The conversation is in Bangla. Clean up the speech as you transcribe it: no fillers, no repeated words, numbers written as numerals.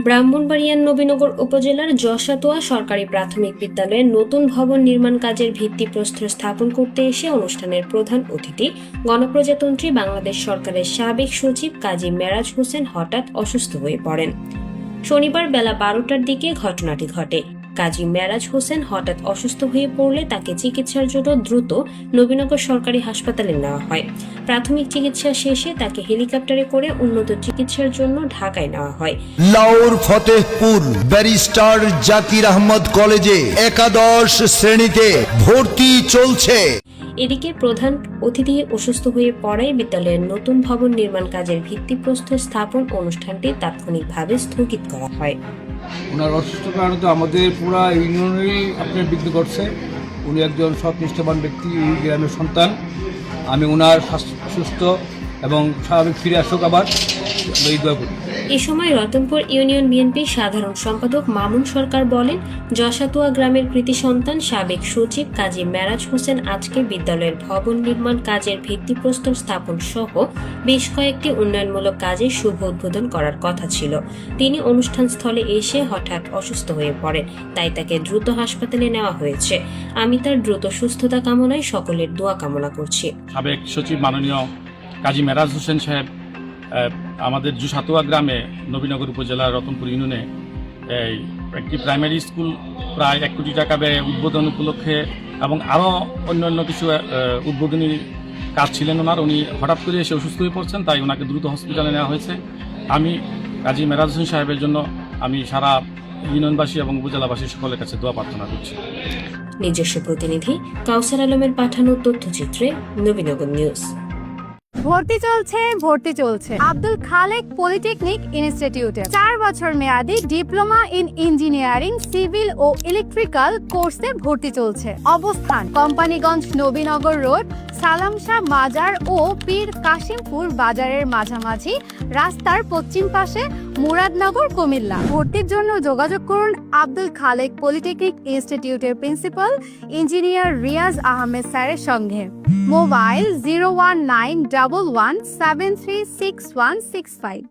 ব্রাহ্মণবাড়িয়ার নবীনগর উপজেলার যশাতুয়া সরকারি প্রাথমিক বিদ্যালয়ের নতুন ভবন নির্মাণ কাজের ভিত্তিপ্রস্তর স্থাপন করতে এসে অনুষ্ঠানের প্রধান অতিথি গণপ্রজাতন্ত্রী বাংলাদেশ সরকারের সাবেক সচিব কাজী মেরাজ হোসেন হঠাৎ অসুস্থ হয়ে পড়েন। শনিবার বেলা 12টার দিকে ঘটনাটি ঘটে। কাজী মেরাজ হোসেন হঠাৎ অসুস্থ হয়ে পড়লে তাকে চিকিৎসার জন্য দ্রুত নবীনগর সরকারি হাসপাতালে নেওয়া হয়। প্রাথমিক চিকিৎসা শেষে তাকে হেলিকপ্টারে করে উন্নত চিকিৎসার জন্য ঢাকায় নেওয়া হয়। লাউর ফতেহপুর ব্যারিস্টার জাকির আহমদ কলেজে একাদশ শ্রেণীতে ভর্তি চলছে। এদিকে প্রধান অতিথি অসুস্থ হয়ে পড়ায় বিদ্যালয়ের নতুন ভবন নির্মাণ কাজের ভিত্তিপ্রস্তর স্থাপন অনুষ্ঠানটি তাৎক্ষণিকভাবে স্থগিত করা হয়। ওনার অসুস্থতার কারণে তো আমাদের পুরা ইউনিয়নেরই আপনার বিঘ্ন করছে। উনি একজন সৎ নিষ্ঠবান ব্যক্তি, এই গ্রামের সন্তান। আমি ওনার সুস্থ এবং স্বাভাবিক ফিরে আসুক আবার এই দোয়া করি। এ সময় রতনপুর ইউনিয়ন বিএনপির সাধারণ সম্পাদক মামুন সরকার বলেন, যশাতুয়া গ্রামের কৃতি সন্তান সাবেক সচিব কাজী মেরাজ হোসেন আজকে বিদ্যালয়ের ভবন নির্মাণ কাজের ভিত্তিপ্রস্তর স্থাপন সহ বেশ কয়েকটি উন্নয়নমূলক কাজের শুভ উদ্বোধন করার কথা ছিল। তিনি অনুষ্ঠান স্থলে এসে হঠাৎ অসুস্থ হয়ে পড়েন, তাই তাকে দ্রুত হাসপাতালে নেওয়া হয়েছে। আমি তার দ্রুত সুস্থতা কামনায় সকলের দোয়া কামনা করছি। সাবেক সচিব মাননীয় কাজী মেরাজ হোসেন সাহেব আমাদের যশাতুয়া গ্রামে নবীনগর উপজেলার রতনপুর ইউনিয়নে একটি প্রাইমারি স্কুল প্রায় 1 কোটি টাকা ব্যয়ে উদ্বোধন উপলক্ষে এবং আরও অন্যান্য কিছু উদ্বোধনী কাজ ছিলেন ওনার। উনি হঠাৎ করে এসে অসুস্থ হয়ে পড়ছেন, তাই ওনাকে দ্রুত হসপিটালে নেওয়া হয়েছে। আমি কাজী মেরাজ হোসেন সাহেবের জন্য আমি সারা ইউনিয়নবাসী এবং উপজেলাবাসী সকলের কাছে দোয়া প্রার্থনা করছি। নিজস্ব প্রতিনিধি কাউসার আলমের পাঠানো তথ্যচিত্রে নবীনগর নিউজ। ভর্তি চলছে আব্দুল খালেক পলিটেকনিক ইনস্টিটিউটে 4 বছর মেয়াদী ডিপ্লোমা ইন ইঞ্জিনিয়ারিং সিভিল ও ইলেকট্রিক্যাল কোর্সে ভর্তি চলছে। অবস্থান কোম্পানিগঞ্জ নবীনগর রোড, সালাম শাহ মাজার ও পীর কাশিমপুর বাজারের মাঝামাঝি, রাস্তার পশ্চিম পাশে, মুরাদনগর, কুমিল্লা। ভর্তির জন্য যোগাযোগ করুন আব্দুল খালেক পলিটেকনিক ইনস্টিটিউটের প্রিন্সিপাল ইঞ্জিনিয়ার রিয়াজ আহমেদ স্যারের সঙ্গে। মোবাইল 01911736165।